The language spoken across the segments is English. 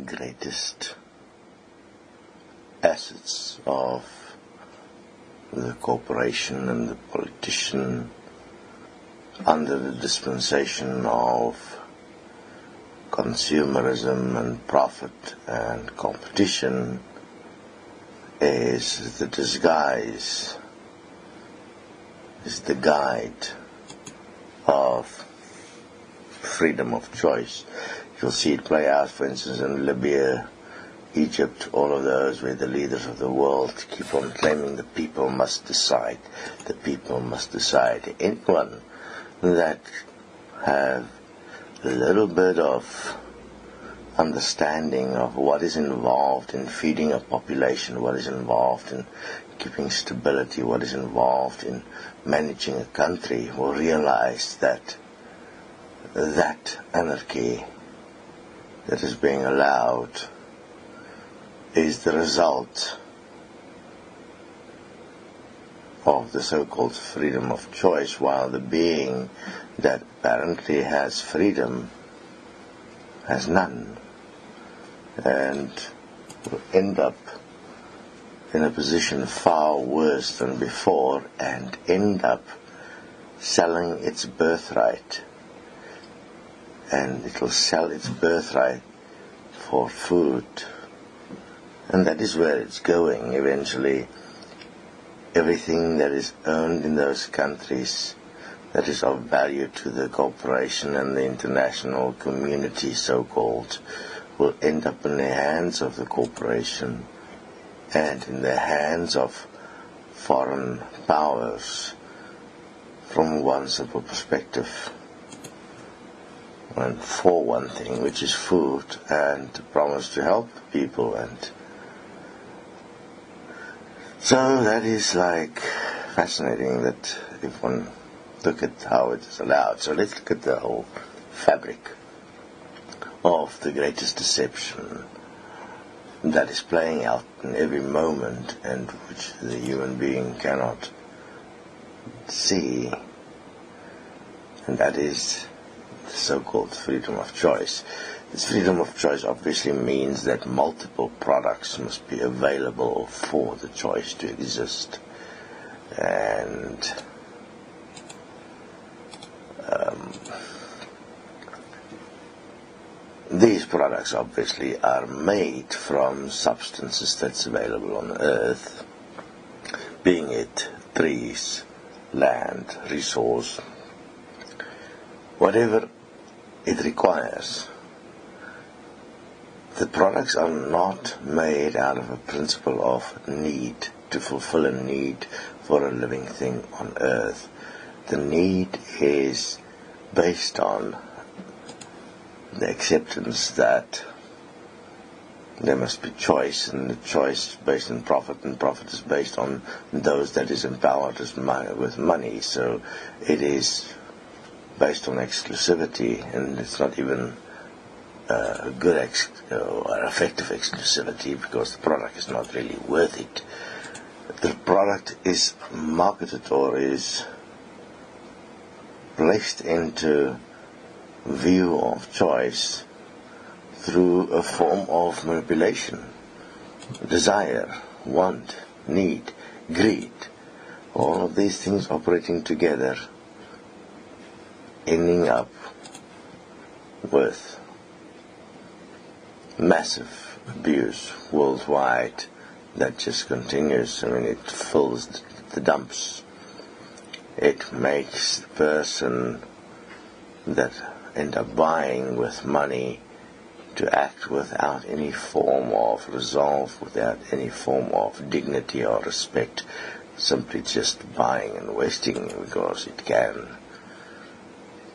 greatest assets of the corporation and the politician under the dispensation of consumerism and profit and competition is the disguise, is the guide of freedom of choice. You'll see it play out, for instance, in Libya, Egypt, all of those where the leaders of the world keep on claiming the people must decide, the people must decide. Anyone that have a little bit of understanding of what is involved in feeding a population, what is involved in keeping stability, what is involved in managing a country, will realize that that anarchy that is being allowed is the result of the so-called freedom of choice, while the being that apparently has freedom has none, and will end up in a position far worse than before, and end up selling its birthright. And it will sell its birthright for food. And that is where it's going eventually. Everything that is owned in those countries that is of value to the corporation and the international community, so-called, will end up in the hands of the corporation and in the hands of foreign powers from one simple perspective. And for one thing, which is food, and promise to help people. And so that is like fascinating, that if one look at how it is allowed. So let's look at the whole fabric of the greatest deception that is playing out in every moment, and which the human being cannot see, and that is the so-called freedom of choice. This freedom of choice obviously means that multiple products must be available for the choice to exist. And these products obviously are made from substances that's available on Earth, being it trees, land, resource, whatever it requires. The products are not made out of a principle of need, to fulfill a need for a living thing on Earth. The need is based on the acceptance that there must be choice, and the choice is based on profit, and profit is based on those that is empowered with money. So it is based on exclusivity, and it's not even a good or effective exclusivity, because the product is not really worth it. The product is marketed or is placed into view of choice through a form of manipulation, desire, want, need, greed, all of these things operating together, ending up with massive abuse worldwide that just continues. I mean, it fills the dumps. It makes the person that end up buying with money to act without any form of resolve, without any form of dignity or respect, simply just buying and wasting because it can.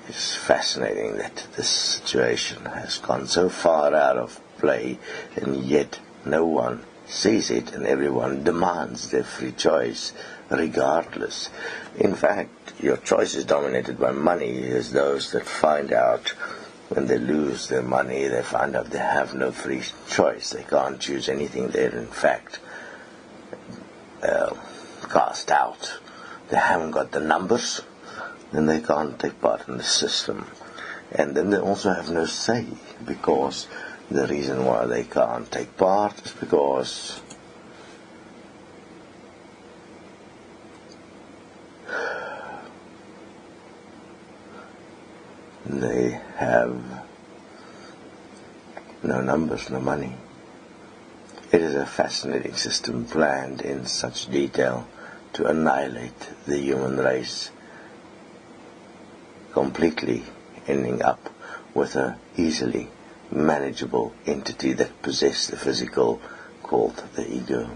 It's fascinating that this situation has gone so far out of play, and yet no one sees it, and everyone demands their free choice regardless. In fact, your choice is dominated by money, as those that find out when they lose their money, they find out they have no free choice. They can't choose anything. They're in fact cast out. They haven't got the numbers, then they can't take part in the system. And then they also have no say, because The reason why they can't take part is because they have no numbers, no money. It is a fascinating system planned in such detail to annihilate the human race, completely ending up with a easily manageable entity that possesses the physical called the ego.